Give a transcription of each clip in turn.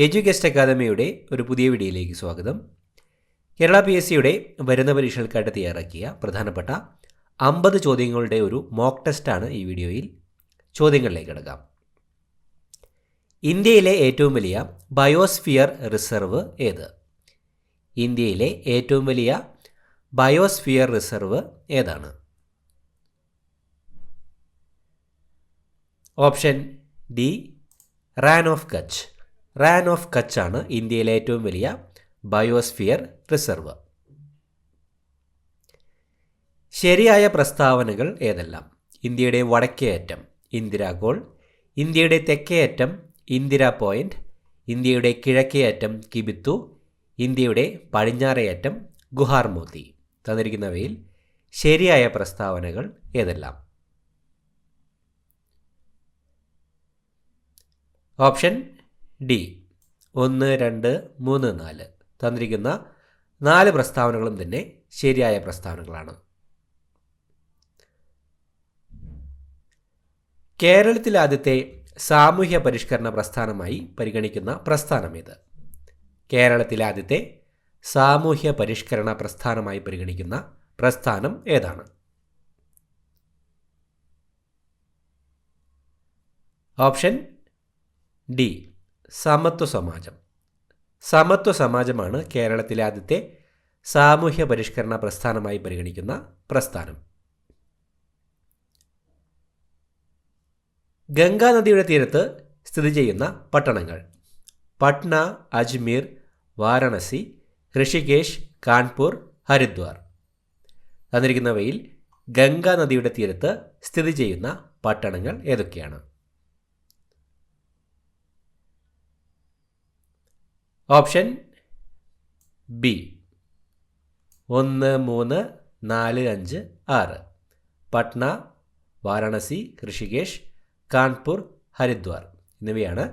എഡ്യൂകേസ്റ്റ് അക്കാദമിയുടെ ഒരു പുതിയ വീഡിയോയിലേക്ക് സ്വാഗതം. കേരള PSCയുടെ വരുന്ന പരീക്ഷകൾക്കായിട്ട് തയ്യാറാക്കിയ പ്രധാനപ്പെട്ട 50 ചോദ്യങ്ങളുടെ ഒരു മോക്ക് ടെസ്റ്റാണ് ഈ വീഡിയോയിൽ. ചോദ്യങ്ങളിലേക്ക് കിടക്കാം. ഇന്ത്യയിലെ ഏറ്റവും വലിയ ബയോസ്ഫിയർ റിസർവ് ഏത്? ഇന്ത്യയിലെ ഏറ്റവും വലിയ ബയോസ്ഫിയർ റിസർവ് ഏതാണ്? Option D, Rann of Kutch. Rann of Kutch ആണ് ഇന്ത്യയിലെ ഏറ്റവും വലിയ ബയോസ്ഫിയർ റിസർവ്. ശരിയായ പ്രസ്താവനകൾ ഏതെല്ലാം? ഇന്ത്യയുടെ വടക്കേ അറ്റം ഇന്ദിരാഗോൾ, ഇന്ത്യയുടെ തെക്കേ അറ്റം ഇന്ദിരാ പോയിന്റ്, ഇന്ത്യയുടെ കിഴക്കേ അറ്റം കിബിത്തു, ഇന്ത്യയുടെ പടിഞ്ഞാറേ അറ്റം ഗുഹാർമോത്തി. തന്നിരിക്കുന്നവയിൽ ശരിയായ പ്രസ്താവനകൾ ഏതെല്ലാം? Option D 1, 2, 3, 4. തന്നിരിക്കുന്ന 4 പ്രസ്താവനകളും തന്നെ ശരിയായ പ്രസ്താവനകളാണ്. കേരളത്തിലെ ആദ്യത്തെ സാമൂഹ്യ പരിഷ്കരണ പ്രസ്ഥാനമായി പരിഗണിക്കുന്ന പ്രസ്ഥാനം ഏത്? കേരളത്തിലെ ആദ്യത്തെ സാമൂഹ്യ പരിഷ്കരണ പ്രസ്ഥാനമായി പരിഗണിക്കുന്ന പ്രസ്ഥാനം ഏതാണ്? ഓപ്ഷൻ ഡി, സമത്വ സമാജം. സമത്വ സമാജമാണ് കേരളത്തിലെ ആദ്യത്തെ സാമൂഹ്യ പരിഷ്കരണ പ്രസ്ഥാനമായി പരിഗണിക്കുന്ന പ്രസ്ഥാനം. ഗംഗാ നദിയുടെ തീരത്ത് സ്ഥിതി ചെയ്യുന്ന പട്ടണങ്ങൾ: പട്ന, അജ്മീർ, വാരണസി, ഋഷികേശ്, കാൺപൂർ, ഹരിദ്വാർ. തന്നിരിക്കുന്നവയിൽ ഗംഗാ നദിയുടെ തീരത്ത് സ്ഥിതി ചെയ്യുന്ന പട്ടണങ്ങൾ ഏതൊക്കെയാണ്? Option B 1, 3, 4, 5, 6. പട്ന, വാരണസി, ഋഷികേശ്, കാൺപൂർ, ഹരിദ്വാർ എന്നിവയാണ്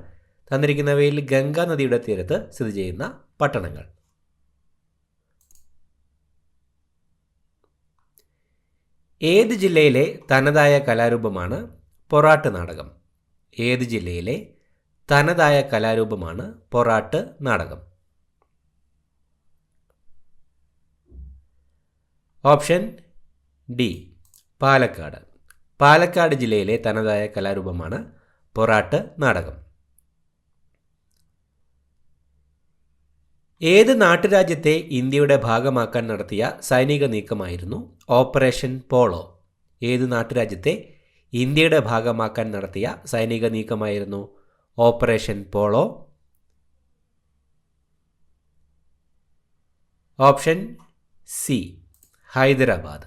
തന്നിരിക്കുന്നവയിൽ ഗംഗാ നദിയുടെ തീരത്ത് സ്ഥിതി ചെയ്യുന്ന പട്ടണങ്ങൾ. ഏത് ജില്ലയിലെ തനതായ കലാരൂപമാണ് പൊറാട്ട് നാടകം? ഏത് ജില്ലയിലെ തനതായ കലാരൂപമാണ് പൊറാട്ട് നാടകം? Option D, Palakkad. പാലക്കാട് ജില്ലയിലെ തനതായ കലാരൂപമാണ് പൊറാട്ട് നാടകം. ഏത് നാട്ടുരാജ്യത്തെ ഇന്ത്യയുടെ ഭാഗമാക്കാൻ നടത്തിയ സൈനിക നീക്കമായിരുന്നു ഓപ്പറേഷൻ പോളോ? ഏത് നാട്ടുരാജ്യത്തെ ഇന്ത്യയുടെ ഭാഗമാക്കാൻ നടത്തിയ സൈനിക നീക്കമായിരുന്നു Operation Polo? Option C, Hyderabad.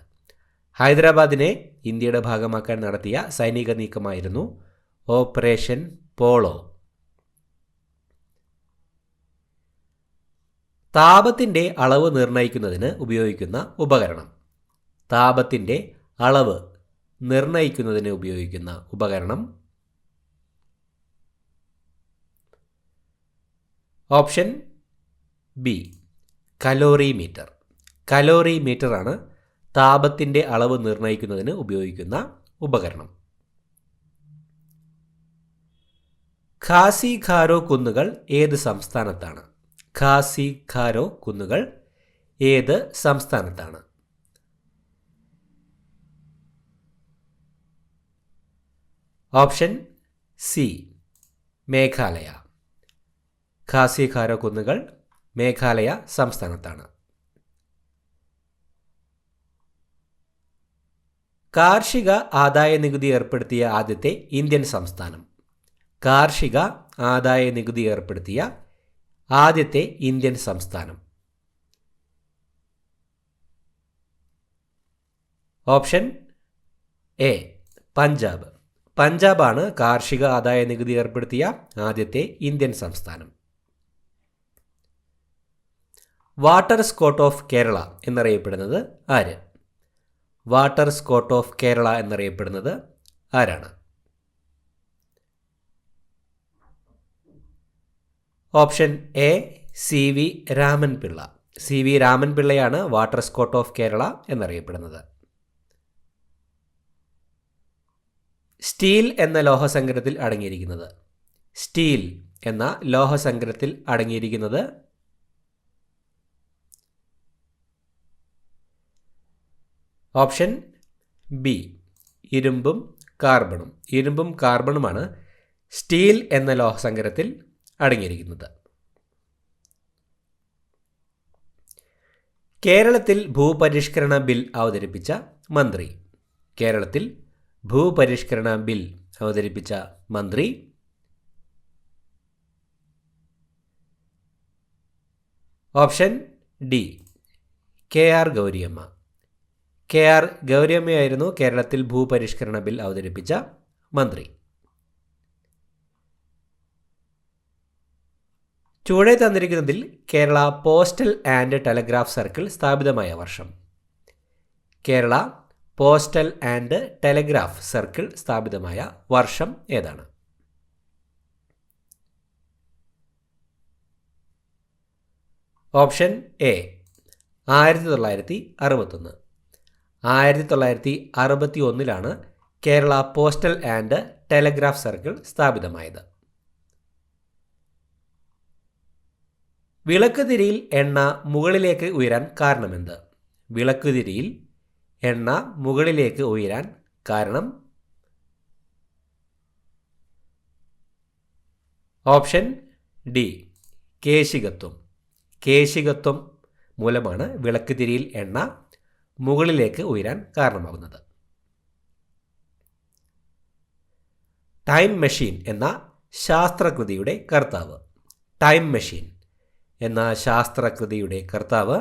ഹൈദരാബാദിനെ ഇന്ത്യയുടെ ഭാഗമാക്കാൻ നടത്തിയ സൈനിക നീക്കമായിരുന്നു ഓപ്പറേഷൻ പോളോ. താപത്തിൻ്റെ അളവ് നിർണ്ണയിക്കുന്നതിന് ഉപയോഗിക്കുന്ന ഉപകരണം. താപത്തിൻ്റെ അളവ് നിർണ്ണയിക്കുന്നതിന് ഉപയോഗിക്കുന്ന ഉപകരണം. Option B, calorimeter. കലോറിമീറ്ററാണ് താപത്തിൻ്റെ അളവ് നിർണ്ണയിക്കുന്നതിന് ഉപയോഗിക്കുന്ന ഉപകരണം. ഖാസി ഖാരോ കുന്നുകൾ ഏത് സംസ്ഥാനത്താണ്? ഖാസി ഖാരോ കുന്നുകൾ ഏത് സംസ്ഥാനത്താണ്? Option C, Meghalaya. ഖാസി ഖാരോ കുന്നുകൾ മേഘാലയ സംസ്ഥാനത്താണ്. കാർഷിക ആദായ നികുതി ഏർപ്പെടുത്തിയ ആദ്യത്തെ ഇന്ത്യൻ സംസ്ഥാനം. കാർഷിക ആദായ നികുതി ഏർപ്പെടുത്തിയ ആദ്യത്തെ ഇന്ത്യൻ സംസ്ഥാനം. Option A, Punjab. പഞ്ചാബാണ് കാർഷിക ആദായ നികുതി ഏർപ്പെടുത്തിയ ആദ്യത്തെ ഇന്ത്യൻ സംസ്ഥാനം. വാട്ടർ സ്കോട്ട് ഓഫ് കേരള എന്നറിയപ്പെടുന്നത് ആര്? വാട്ടർ സ്കോട്ട് ഓഫ് കേരള എന്നറിയപ്പെടുന്നത് ആരാണ്? Option A, CV Raman Pillai. CV Raman പിള്ളയാണ് വാട്ടർ സ്കോട്ട് ഓഫ് കേരള എന്നറിയപ്പെടുന്നത്. സ്റ്റീൽ എന്ന ലോഹസങ്കരത്തിൽ അടങ്ങിയിരിക്കുന്നത്. സ്റ്റീൽ എന്ന ലോഹസങ്കരത്തിൽ അടങ്ങിയിരിക്കുന്നത്? ഓപ്ഷൻ ബി ഇരുമ്പും കാർബണും. ഇരുമ്പും കാർബണുമാണ് സ്റ്റീൽ എന്ന ലോഹസങ്കരത്തിൽ അടങ്ങിയിരിക്കുന്നത്. കേരളത്തിൽ ഭൂപരിഷ്കരണ ബിൽ അവതരിപ്പിച്ച മന്ത്രി. കേരളത്തിൽ ഭൂപരിഷ്കരണ ബിൽ അവതരിപ്പിച്ച മന്ത്രി? Option D KR Gauriamma. KR ഗൗരിയമ്മയായിരുന്നു കേരളത്തിൽ ഭൂപരിഷ്കരണ ബിൽ അവതരിപ്പിച്ച മന്ത്രി. ചുവടെ തന്നിരിക്കുന്നതിൽ Kerala postal and telegraph circle സ്ഥാപിതമായ വർഷം. Kerala postal and telegraph circle സ്ഥാപിതമായ വർഷം ഏതാണ്? Option A 1961. 1961 Kerala postal and telegraph circle സ്ഥാപിതമായത്. വിളക്കുതിരിയിൽ എണ്ണ മുകളിലേക്ക് ഉയരാൻ കാരണമെന്ത്? വിളക്കുതിരിയിൽ എണ്ണ മുകളിലേക്ക് ഉയരാൻ കാരണം? Option D കേശികത്വം. കേശികത്വം മൂലമാണ് വിളക്കുതിരിയിൽ എണ്ണ മുകളിലേക്ക് ഉയരാൻ കാരണമാകുന്നത്. ടൈം മെഷീൻ എന്ന ശാസ്ത്രകൃതിയുടെ കർത്താവ്. ടൈം മെഷീൻ എന്ന ശാസ്ത്രകൃതിയുടെ കർത്താവ്?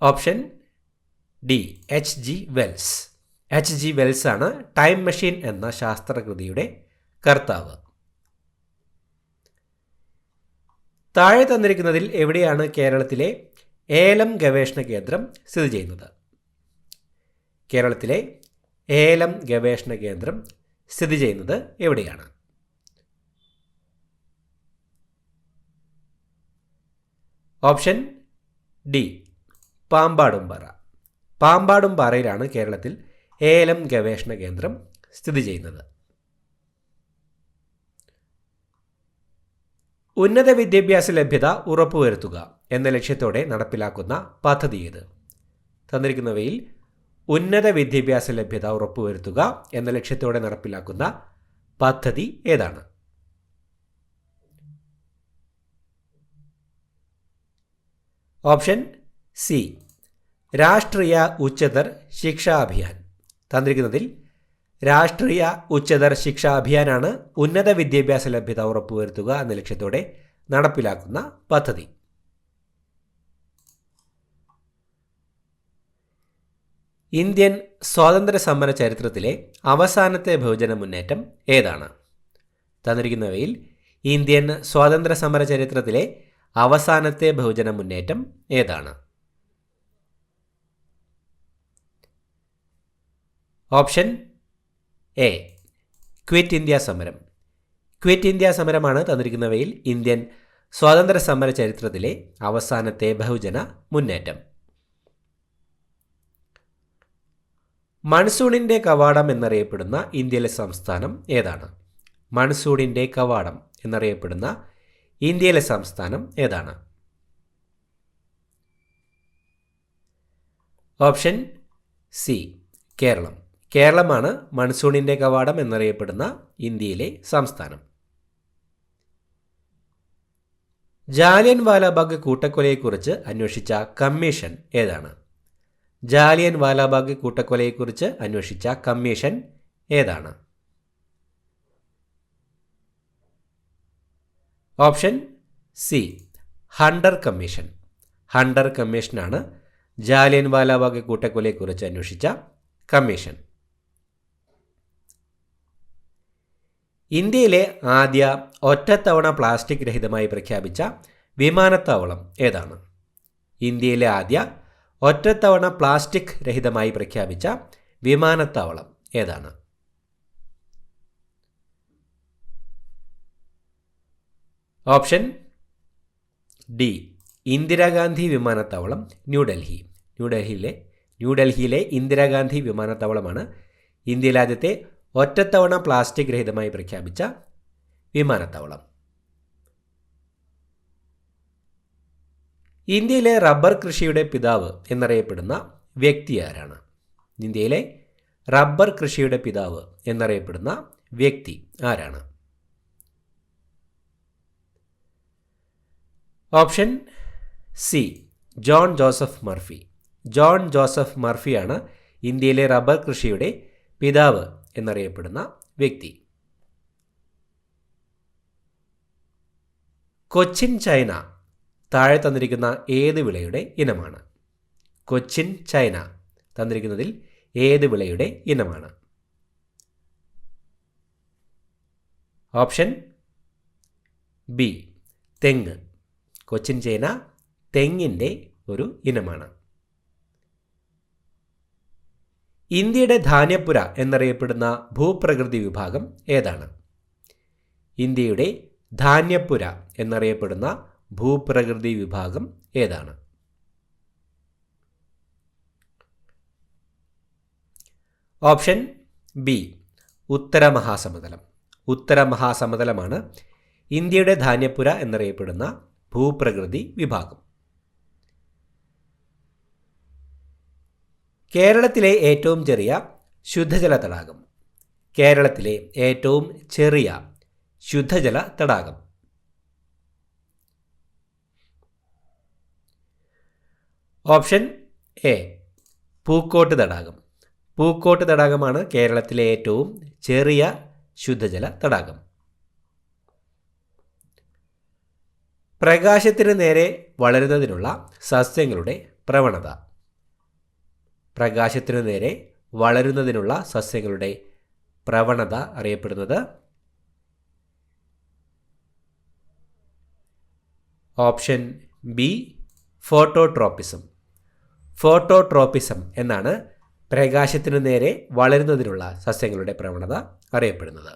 Option D HG Wells. HG Wells ആണ് ടൈം മെഷീൻ എന്ന ശാസ്ത്രകൃതിയുടെ കർത്താവ്. താഴെ തന്നിരിക്കുന്നതിൽ എവിടെയാണ് കേരളത്തിലെ ഏലം ഗവേഷണ കേന്ദ്രം സ്ഥിതി ചെയ്യുന്നത്? കേരളത്തിലെ ഏലം ഗവേഷണ കേന്ദ്രം സ്ഥിതി ചെയ്യുന്നത് എവിടെയാണ്? Option D Pampadumpara. പാമ്പാടുംപാറയിലാണ് കേരളത്തിൽ ഏലം ഗവേഷണ കേന്ദ്രം സ്ഥിതി ചെയ്യുന്നത്. ഉന്നത വിദ്യാഭ്യാസ ലഭ്യത ഉറപ്പുവരുത്തുക എന്ന ലക്ഷ്യത്തോടെ നടപ്പിലാക്കുന്ന പദ്ധതി ഏത്? തന്നിരിക്കുന്നവയിൽ ഉന്നത വിദ്യാഭ്യാസ ലഭ്യത ഉറപ്പുവരുത്തുക എന്ന ലക്ഷ്യത്തോടെ നടപ്പിലാക്കുന്ന പദ്ധതി ഏതാണ്? ഓപ്ഷൻ സി രാഷ്ട്രീയ ഉച്ചതർ ശിക്ഷാ അഭിയാൻ. തന്നിരിക്കുന്നതിൽ രാഷ്ട്രീയ ഉച്ചതർ ശിക്ഷാ അഭിയാനാണ് ഉന്നത വിദ്യാഭ്യാസ ലഭ്യത ഉറപ്പുവരുത്തുക എന്ന ലക്ഷ്യത്തോടെ നടപ്പിലാക്കുന്ന പദ്ധതി. ഇന്ത്യൻ സ്വാതന്ത്ര്യ സമര ചരിത്രത്തിലെ അവസാനത്തെ ബഹുജന മുന്നേറ്റം ഏതാണ്? തന്നിരിക്കുന്നവയിൽ ഇന്ത്യൻ സ്വാതന്ത്ര്യ സമര ചരിത്രത്തിലെ അവസാനത്തെ ബഹുജന മുന്നേറ്റം ഏതാണ്? ഓപ്ഷൻ എ ക്വിറ്റ് ഇന്ത്യ സമരം. ക്വിറ്റ് ഇന്ത്യ സമരമാണ് തന്നിരിക്കുന്നവയിൽ ഇന്ത്യൻ സ്വാതന്ത്ര്യ സമര ചരിത്രത്തിലെ അവസാനത്തെ ബഹുജന മുന്നേറ്റം. മൺസൂണിൻ്റെ കവാടം എന്നറിയപ്പെടുന്ന ഇന്ത്യയിലെ സംസ്ഥാനം ഏതാണ്? മൺസൂണിൻ്റെ കവാടം എന്നറിയപ്പെടുന്ന ഇന്ത്യയിലെ സംസ്ഥാനം ഏതാണ്? Option C Keralam. കേരളമാണ് മൺസൂണിൻ്റെ കവാടം എന്നറിയപ്പെടുന്ന ഇന്ത്യയിലെ സംസ്ഥാനം. ജാലിയൻ വാലാബാഗ് കൂട്ടക്കൊലയെക്കുറിച്ച് അന്വേഷിച്ച കമ്മീഷൻ ഏതാണ്? ജാലിയൻ വാലാബാഗ് കൂട്ടക്കൊലയെക്കുറിച്ച് അന്വേഷിച്ച കമ്മീഷൻ ഏതാണ്? Option C Hunter commission. Hunter കമ്മീഷനാണ് ജാലിയൻ വാലാബാഗ് കൂട്ടക്കൊലയെക്കുറിച്ച് അന്വേഷിച്ച കമ്മീഷൻ. ഇന്ത്യയിലെ ആദ്യ ഒറ്റത്തവണ പ്ലാസ്റ്റിക് രഹിതമായി പ്രഖ്യാപിച്ച വിമാനത്താവളം ഏതാണ്? ഇന്ത്യയിലെ ആദ്യ ഒറ്റത്തവണ പ്ലാസ്റ്റിക് രഹിതമായി പ്രഖ്യാപിച്ച വിമാനത്താവളം ഏതാണ്? ഓപ്ഷൻ ഡി ഇന്ദിരാഗാന്ധി വിമാനത്താവളം, ന്യൂഡൽഹി. ന്യൂഡൽഹിയിലെ ഇന്ദിരാഗാന്ധി വിമാനത്താവളമാണ് ഇന്ത്യയിലെ ആദ്യത്തെ ഒറ്റത്തവണ പ്ലാസ്റ്റിക് രഹിതമായി പ്രഖ്യാപിച്ച വിമാനത്താവളം? ഇന്ത്യയിലെ റബ്ബർ കൃഷിയുടെ പിതാവ് എന്നറിയപ്പെടുന്ന വ്യക്തി ആരാണ്? ഇന്ത്യയിലെ റബ്ബർ കൃഷിയുടെ പിതാവ് എന്നറിയപ്പെടുന്ന വ്യക്തി ആരാണ്? Option C, John Joseph Murphy. John Joseph മർഫിയാണ് ഇന്ത്യയിലെ റബ്ബർ കൃഷിയുടെ പിതാവ് എന്നറിയപ്പെടുന്ന വ്യക്തി. കൊച്ചിൻ ചൈന താഴെ തന്നിരിക്കുന്ന ഏത് വിളയുടെ ഇനമാണ്? കൊച്ചിൻ ചൈന തന്നിരിക്കുന്നതിൽ ഏത് വിളയുടെ ഇനമാണ്? ഓപ്ഷൻ ബി, തെങ്ങ്. കൊച്ചിൻ ചൈന തെങ്ങിൻ്റെ ഒരു ഇനമാണ്. ഇന്ത്യയുടെ ധാന്യപ്പുര എന്നറിയപ്പെടുന്ന ഭൂപ്രകൃതി വിഭാഗം ഏതാണ്? ഇന്ത്യയുടെ ധാന്യപ്പുര എന്നറിയപ്പെടുന്ന ഭൂപ്രകൃതി വിഭാഗം ഏതാണ്? ഓപ്ഷൻ ബി, ഉത്തര മഹാസമതലം. ഉത്തര മഹാസമതലമാണ് ഇന്ത്യയുടെ ധാന്യപ്പുര എന്നറിയപ്പെടുന്ന ഭൂപ്രകൃതി വിഭാഗം. കേരളത്തിലെ ഏറ്റവും ചെറിയ ശുദ്ധജല തടാകം? കേരളത്തിലെ ഏറ്റവും ചെറിയ ശുദ്ധജല തടാകം? ഓപ്ഷൻ എ, പൂക്കോട്ട് തടാകം. പൂക്കോട്ട് തടാകമാണ് കേരളത്തിലെ ഏറ്റവും ചെറിയ ശുദ്ധജല തടാകം. പ്രകാശത്തിന് നേരെ വളരുന്നതിനുള്ള സസ്യങ്ങളുടെ പ്രവണത? പ്രകാശത്തിനു നേരെ വളരുന്നതിനുള്ള സസ്യങ്ങളുടെ പ്രവണത അറിയപ്പെടുന്നത്? Option B, phototropism. ഫോട്ടോട്രോപ്പിസം എന്നാണ് പ്രകാശത്തിനു നേരെ വളരുന്നതിനുള്ള സസ്യങ്ങളുടെ പ്രവണത അറിയപ്പെടുന്നത്.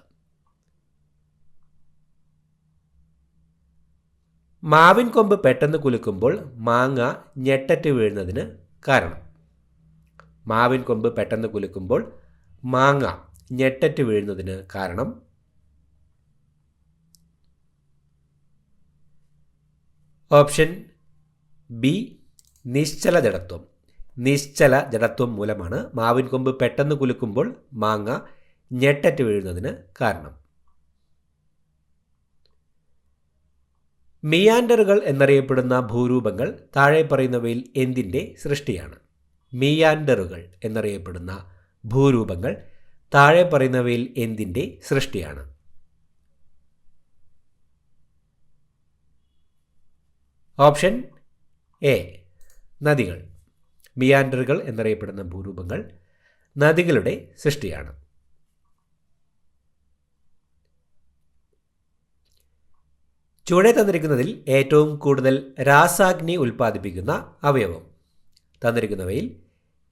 മാവിൻ കൊമ്പ് പെട്ടെന്ന് കുലുക്കുമ്പോൾ മാങ്ങ ഞെട്ടറ്റ് വീഴുന്നതിന് കാരണം? മാവിൻ കൊമ്പ് പെട്ടെന്ന് കുലുക്കുമ്പോൾ മാങ്ങ ഞെട്ടറ്റ് വീഴുന്നതിന് കാരണം? ഓപ്ഷൻ ബി, നിശ്ചല ജഡത്വം. നിശ്ചല ജഡത്വം മൂലമാണ് മാവിൻ കൊമ്പ് പെട്ടെന്ന് കുലുക്കുമ്പോൾ മാങ്ങ ഞെട്ടറ്റ് വീഴുന്നതിന് കാരണം. മിയാൻഡറുകൾ എന്നറിയപ്പെടുന്ന ഭൂരൂപങ്ങൾ താഴെ പറയുന്നവയിൽ എന്തിൻ്റെ സൃഷ്ടിയാണ്? മിയാൻഡറുകൾ എന്നറിയപ്പെടുന്ന ഭൂരൂപങ്ങൾ താഴെ പറയുന്നവയിൽ എന്തിൻ്റെ സൃഷ്ടിയാണ്? ഓപ്ഷൻ എ, നദികൾ. മിയാൻഡറുകൾ എന്നറിയപ്പെടുന്ന ഭൂരൂപങ്ങൾ നദികളുടെ സൃഷ്ടിയാണ്. ചുവടെ തന്നിരിക്കുന്നതിൽ ഏറ്റവും കൂടുതൽ രാസാഗ്നി ഉൽപ്പാദിപ്പിക്കുന്ന അവയവം? തന്നിരിക്കുന്നവയിൽ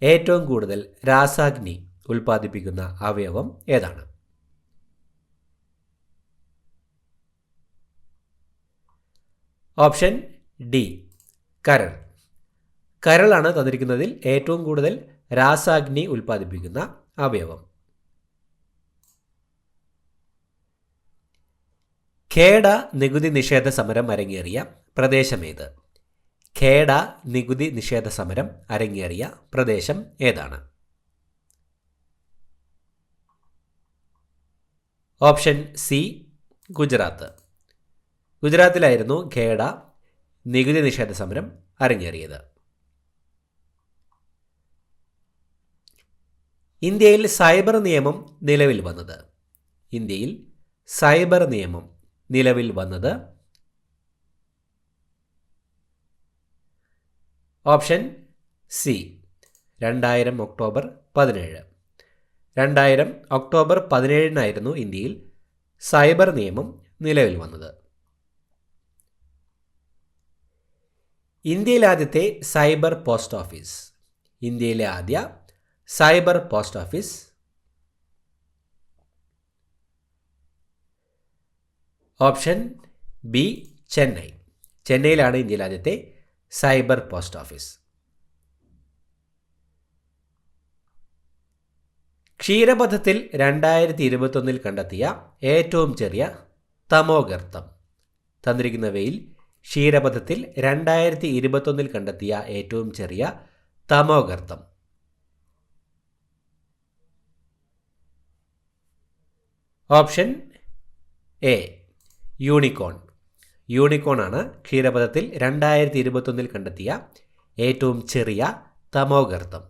ഏറ്റവും കൂടുതൽ രാസാഗ്നി ഉൽപ്പാദിപ്പിക്കുന്ന അവയവം ഏതാണ്? ഓപ്ഷൻ ഡി, കരൾ. കരളാണ് തന്നിരിക്കുന്നതിൽ ഏറ്റവും കൂടുതൽ രാസാഗ്നി ഉൽപ്പാദിപ്പിക്കുന്ന അവയവം. ഖേഡ നികുതി നിഷേധ സമരം അരങ്ങേറിയ പ്രദേശമേത്? ഖേഡ നികുതി നിഷേധ സമരം അരങ്ങേറിയ പ്രദേശം ഏതാണ്? Option C, Gujarat. ഗുജറാത്തിലായിരുന്നു ഖേഡ നികുതി നിഷേധ സമരം അരങ്ങേറിയത്. ഇന്ത്യയിൽ സൈബർ നിയമം നിലവിൽ വന്നത്? ഇന്ത്യയിൽ സൈബർ നിയമം നിലവിൽ വന്നത്? Option C, 2000 October 17. 2000 ഒക്ടോബർ 17 ഇന്ത്യയിൽ സൈബർ നിയമം നിലവിൽ വന്നത്. ഇന്ത്യയിലെ ആദ്യത്തെ സൈബർ പോസ്റ്റ് ഓഫീസ്? ഇന്ത്യയിലെ ആദ്യ cyber post office? Option B, Chennai. ചെന്നൈയിലാണ് ഇന്ത്യയിലെ ആദ്യത്തെ സൈബർ പോസ്റ്റ് ഓഫീസ്. ക്ഷീരപഥത്തിൽ 2021 കണ്ടെത്തിയ ഏറ്റവും ചെറിയ തമോഗർത്തം. തന്നിരിക്കുന്നവയിൽ ക്ഷീരപഥത്തിൽ 2021 കണ്ടെത്തിയ ഏറ്റവും ചെറിയ തമോഗർത്തം. Option A unicorn. യൂണിക്കോൺ ആണ് ക്ഷീരപഥത്തിൽ 2021 കണ്ടെത്തിയ ഏറ്റവും ചെറിയ തമോഗർത്തം.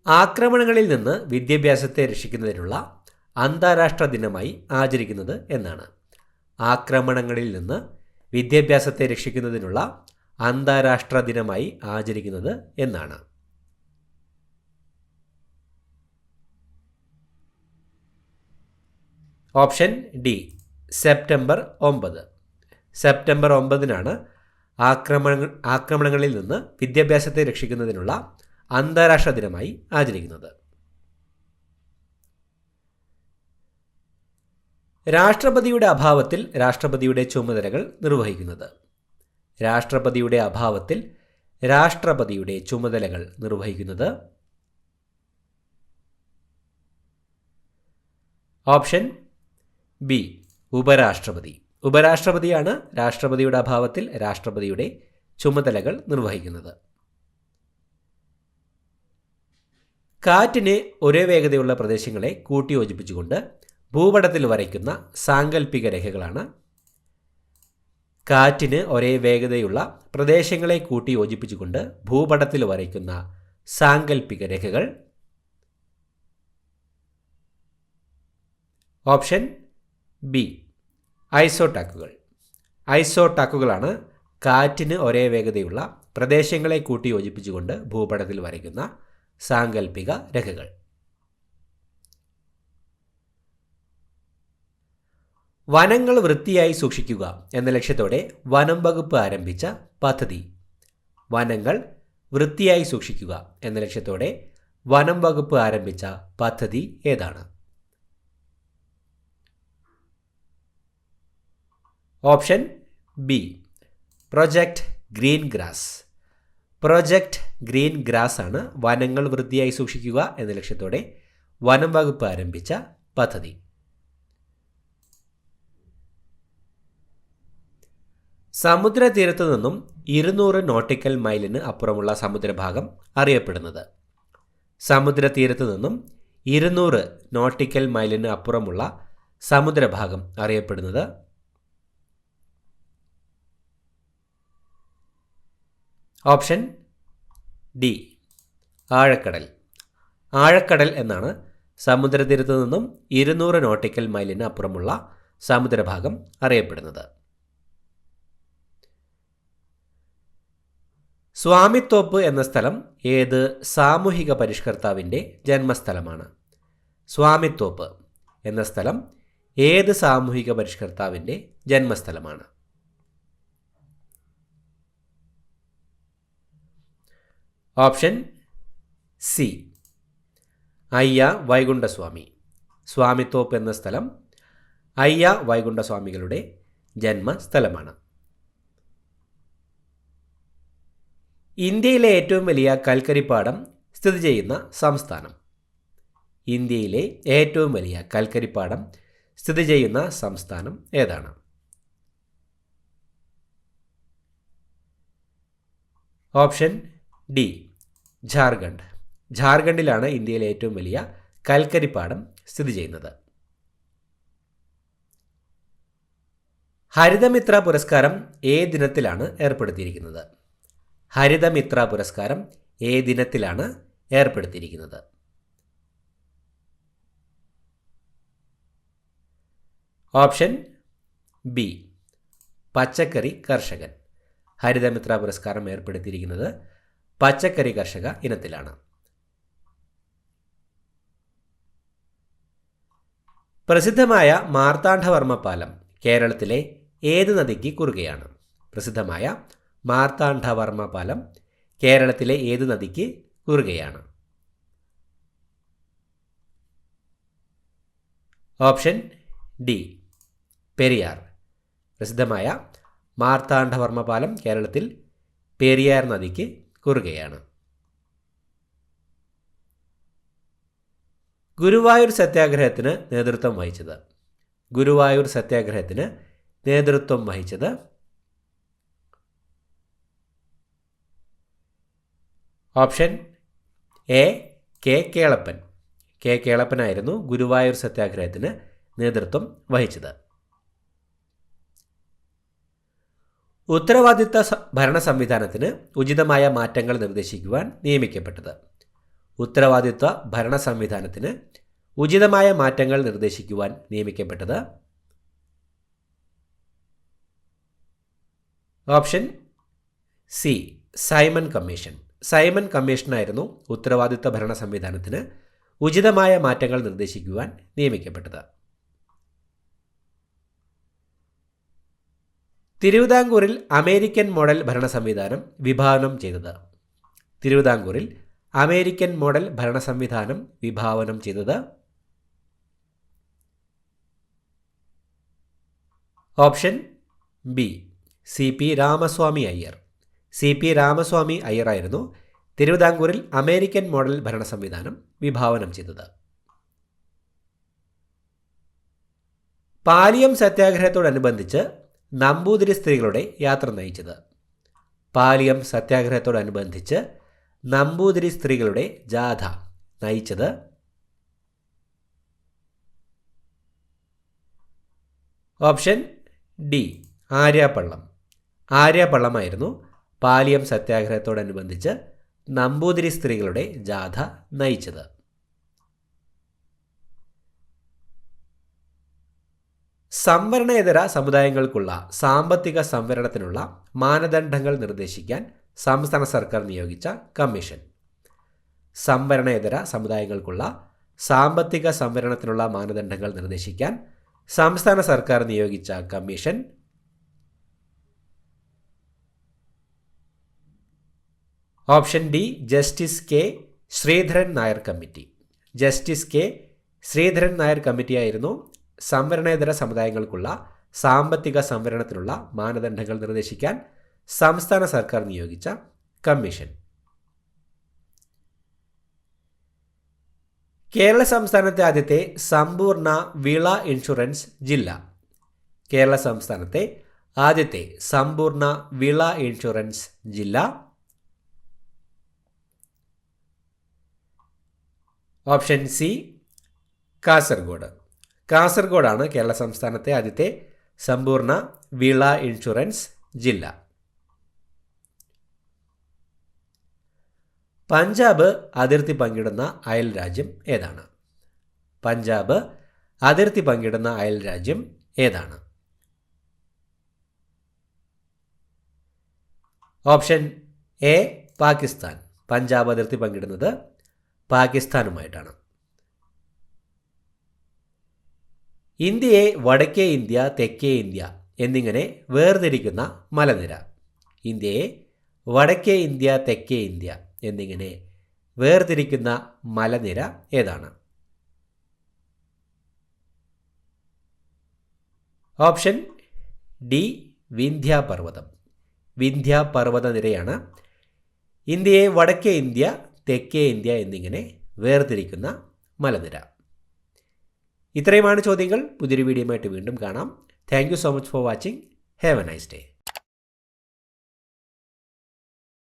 ആക്രമണങ്ങളിൽ നിന്ന് വിദ്യാഭ്യാസത്തെ രക്ഷിക്കുന്നതിനുള്ള അന്താരാഷ്ട്ര ദിനമായി ആചരിക്കുന്നത് എന്നാണ്? ആക്രമണങ്ങളിൽ നിന്ന് വിദ്യാഭ്യാസത്തെ രക്ഷിക്കുന്നതിനുള്ള അന്താരാഷ്ട്ര ദിനമായി ആചരിക്കുന്നത് എന്നാണ്? Option D September 9. സെപ്റ്റംബർ 9 ആക്രമണങ്ങളിൽ നിന്ന് വിദ്യാഭ്യാസത്തെ രക്ഷിക്കുന്നതിനുള്ള അന്താരാഷ്ട്ര ദിനമായി ആചരിക്കുന്നത്. രാഷ്ട്രപതിയുടെ അഭാവത്തിൽ രാഷ്ട്രപതിയുടെ ചുമതലകൾ നിർവഹിക്കുന്നത്. രാഷ്ട്രപതിയുടെ അഭാവത്തിൽ രാഷ്ട്രപതിയുടെ ചുമതലകൾ നിർവഹിക്കുന്നത്. ഓപ്ഷൻ ബി ഉപരാഷ്ട്രപതി. ഉപരാഷ്ട്രപതിയാണ് രാഷ്ട്രപതിയുടെ അഭാവത്തിൽ രാഷ്ട്രപതിയുടെ ചുമതലകൾ നിർവഹിക്കുന്നത്. കാറ്റിന് ഒരേ വേഗതയുള്ള പ്രദേശങ്ങളെ കൂട്ടിയോജിപ്പിച്ചുകൊണ്ട് ഭൂപടത്തിൽ വരയ്ക്കുന്ന സാങ്കല്പിക രേഖകളാണ്. കാറ്റിന് ഒരേ വേഗതയുള്ള പ്രദേശങ്ങളെ കൂട്ടിയോജിപ്പിച്ചുകൊണ്ട് ഭൂപടത്തിൽ വരയ്ക്കുന്ന സാങ്കല്പിക രേഖകൾ. Option B ഐസോടാക്കുകൾ. ഐസോടാക്കുകളാണ് കാറ്റിന് ഒരേ വേഗതയുള്ള പ്രദേശങ്ങളെ കൂട്ടിയോജിപ്പിച്ചുകൊണ്ട് ഭൂപടത്തിൽ വരയ്ക്കുന്ന സാങ്കല്പിക രേഖകൾ. വനങ്ങൾ വൃത്തിയായി സൂക്ഷിക്കുക എന്ന ലക്ഷ്യത്തോടെ വനം വകുപ്പ് ആരംഭിച്ച പദ്ധതി. വനങ്ങൾ വൃത്തിയായി സൂക്ഷിക്കുക എന്ന ലക്ഷ്യത്തോടെ വനം വകുപ്പ് ആരംഭിച്ച പദ്ധതി ഏതാണ്? Option B project green grass. Project green grass ആണ് വനങ്ങൾ വൃത്തിയായി സൂക്ഷിക്കുക എന്ന ലക്ഷ്യത്തോടെ വനം വകുപ്പ് ആരംഭിച്ച പദ്ധതി. സമുദ്രതീരത്തു നിന്നും 200 നോട്ടിക്കൽ മൈലിന് അപ്പുറമുള്ള സമുദ്രഭാഗം അറിയപ്പെടുന്നത്. സമുദ്രതീരത്തു നിന്നും 200 നോട്ടിക്കൽ മൈലിന് അപ്പുറമുള്ള സമുദ്രഭാഗം അറിയപ്പെടുന്നത്. ഓപ്ഷൻ ഡി ആഴക്കടൽ. ആഴക്കടൽ എന്നാണ് സമുദ്രതീരത്തു നിന്നും 200 നോട്ടിക്കൽ മൈലിന് അപ്പുറമുള്ള സമുദ്രഭാഗം അറിയപ്പെടുന്നത്. സ്വാമിത്തോപ്പ് എന്ന സ്ഥലം ഏത് സാമൂഹിക പരിഷ്കർത്താവിൻ്റെ ജന്മസ്ഥലമാണ്? സ്വാമിത്തോപ്പ് എന്ന സ്ഥലം ഏത് സാമൂഹിക പരിഷ്കർത്താവിൻ്റെ ജന്മസ്ഥലമാണ്? ഓപ്ഷൻ സി അയ്യ വൈകുണ്ഠസ്വാമി. സ്വാമിത്തോപ്പ് എന്ന സ്ഥലം അയ്യ വൈകുണ്ഠസ്വാമികളുടെ ജന്മസ്ഥലമാണ്. ഇന്ത്യയിലെ ഏറ്റവും വലിയ കൽക്കരിപ്പാടം സ്ഥിതി ചെയ്യുന്ന സംസ്ഥാനം. ഇന്ത്യയിലെ ഏറ്റവും വലിയ കൽക്കരിപ്പാടം സ്ഥിതി ചെയ്യുന്ന സംസ്ഥാനം ഏതാണ്? Option D Jharkhand. ജാർഖണ്ഡിലാണ് ഇന്ത്യയിലെ ഏറ്റവും വലിയ കൽക്കരിപ്പാടം സ്ഥിതി ചെയ്യുന്നത്. ഹരിതമിത്ര പുരസ്കാരം ഏത് ദിനത്തിലാണ് ഏർപ്പെടുത്തിയിരിക്കുന്നത്? ഹരിതമിത്ര പുരസ്കാരം ഏത് ദിനത്തിലാണ് ഏർപ്പെടുത്തിയിരിക്കുന്നത്? ഓപ്ഷൻ ബി പച്ചക്കറി കർഷകൻ. ഹരിതമിത്ര പുരസ്കാരം ഏർപ്പെടുത്തിയിരിക്കുന്നത് പച്ചക്കറി കർഷക ഇനത്തിലാണ്. പ്രസിദ്ധമായ മാർത്താണ്ഡവർമ്മ പാലം കേരളത്തിലെ ഏത് നദിക്ക് കുറുകെയാണ്? പ്രസിദ്ധമായ മാർത്താണ്ഡവർമ്മ പാലം കേരളത്തിലെ ഏത് നദിക്ക് കുറുകെയാണ്? Option D Periyar. പ്രസിദ്ധമായ മാർത്താണ്ഡവർമ്മ പാലം കേരളത്തിൽ പെരിയാർ നദിക്ക് കുറുകെയാണ്. ഗുരുവായൂർ സത്യാഗ്രഹത്തിന് നേതൃത്വം വഹിച്ചത്? ഗുരുവായൂർ സത്യാഗ്രഹത്തിന് നേതൃത്വം വഹിച്ചത്? Option A K Kelappan. K കേളപ്പനായിരുന്നു ഗുരുവായൂർ സത്യാഗ്രഹത്തിന് നേതൃത്വം വഹിച്ചത്. ഉത്തരവാദിത്ത ഭരണ സംവിധാനത്തിന് ഉചിതമായ മാറ്റങ്ങൾ നിർദ്ദേശിക്കുവാൻ നിയമിക്കപ്പെട്ടത്? ഉത്തരവാദിത്വ ഭരണ സംവിധാനത്തിന് ഉചിതമായ മാറ്റങ്ങൾ നിർദ്ദേശിക്കുവാൻ നിയമിക്കപ്പെട്ടത്? Option C Simon commission. Simon കമ്മീഷനായിരുന്നു ഉത്തരവാദിത്വ ഭരണ സംവിധാനത്തിന് ഉചിതമായ മാറ്റങ്ങൾ നിർദ്ദേശിക്കുവാൻ നിയമിക്കപ്പെട്ടത്. തിരുവിതാംകൂറിൽ അമേരിക്കൻ മോഡൽ ഭരണ സംവിധാനം വിഭാവനം ചെയ്തത്? തിരുവിതാംകൂറിൽ അമേരിക്കൻ മോഡൽ ഭരണ സംവിധാനം വിഭാവനം ചെയ്തത്? Option B C P Ramaswamy Iyer. C P Ramaswamy അയ്യറായിരുന്നു തിരുവിതാംകൂറിൽ അമേരിക്കൻ മോഡൽ ഭരണ സംവിധാനം വിഭാവനം ചെയ്തത്. പാലിയം സത്യാഗ്രഹത്തോടനുബന്ധിച്ച് നമ്പൂതിരി സ്ത്രീകളുടെ യാത്ര നയിച്ചത്? പാലിയം സത്യാഗ്രഹത്തോടനുബന്ധിച്ച് നമ്പൂതിരി സ്ത്രീകളുടെ ജാഥ നയിച്ചത്? Option D Aryapallam. ആര്യാപ്പള്ളമായിരുന്നു പാലിയം സത്യാഗ്രഹത്തോടനുബന്ധിച്ച് നമ്പൂതിരി സ്ത്രീകളുടെ ജാഥ നയിച്ചത്. സംവരണേതര സമുദായങ്ങൾക്കുള്ള സാമ്പത്തിക സംവരണത്തിനുള്ള മാനദണ്ഡങ്ങൾ നിർദ്ദേശിക്കാൻ സംസ്ഥാന സർക്കാർ നിയോഗിച്ച കമ്മീഷൻ? സംവരണേതര സമുദായങ്ങൾക്കുള്ള സാമ്പത്തിക സംവരണത്തിനുള്ള മാനദണ്ഡങ്ങൾ നിർദ്ദേശിക്കാൻ സംസ്ഥാന സർക്കാർ നിയോഗിച്ച commission? Option D justice K Sreedharan Nair committee. Justice K Sreedharan Nair കമ്മിറ്റിയായിരുന്നു സംവരണേതര സമുദായങ്ങൾക്കുള്ള സാമ്പത്തിക സംവരണത്തിനുള്ള മാനദണ്ഡങ്ങൾ നിർദ്ദേശിക്കാൻ സംസ്ഥാന സർക്കാർ നിയോഗിച്ച കമ്മീഷൻ. കേരള സംസ്ഥാനത്തെ ആദ്യത്തെ സമ്പൂർണ്ണ വിള ഇൻഷുറൻസ് ജില്ല? കേരള സംസ്ഥാനത്തെ ആദ്യത്തെ സമ്പൂർണ്ണ വിള ഇൻഷുറൻസ് ജില്ല? Option C Kasaragod. കാസർഗോഡാണ് കേരള സംസ്ഥാനത്തെ ആദ്യത്തെ സമ്പൂർണ്ണ വിള ഇൻഷുറൻസ് ജില്ല. പഞ്ചാബ് അതിർത്തി പങ്കിടുന്ന അയൽ രാജ്യം ഏതാണ്? പഞ്ചാബ് അതിർത്തി പങ്കിടുന്ന അയൽ രാജ്യം ഏതാണ്? Option A Pakistan. പഞ്ചാബ് അതിർത്തി പങ്കിടുന്നത് പാകിസ്ഥാനുമായിട്ടാണ്. ഇന്ത്യയെ വടക്കേ ഇന്ത്യ, തെക്കേ ഇന്ത്യ എന്നിങ്ങനെ വേർതിരിക്കുന്ന മലനിര? ഇന്ത്യയെ വടക്കേ ഇന്ത്യ, തെക്കേ ഇന്ത്യ എന്നിങ്ങനെ വേർതിരിക്കുന്ന മലനിര ഏതാണ്? Option D വിന്ധ്യാപർവ്വതം. വിന്ധ്യാപർവ്വത നിരയാണ് ഇന്ത്യയെ വടക്കേ ഇന്ത്യ, തെക്കേ ഇന്ത്യ എന്നിങ്ങനെ വേർതിരിക്കുന്ന മലനിര. ഇത്രയുമാണ് ചോദ്യങ്ങൾ. പുതിയൊരു വീഡിയോയുമായിട്ട് വീണ്ടും കാണാം. Thank you so much for watching. Have A nice day.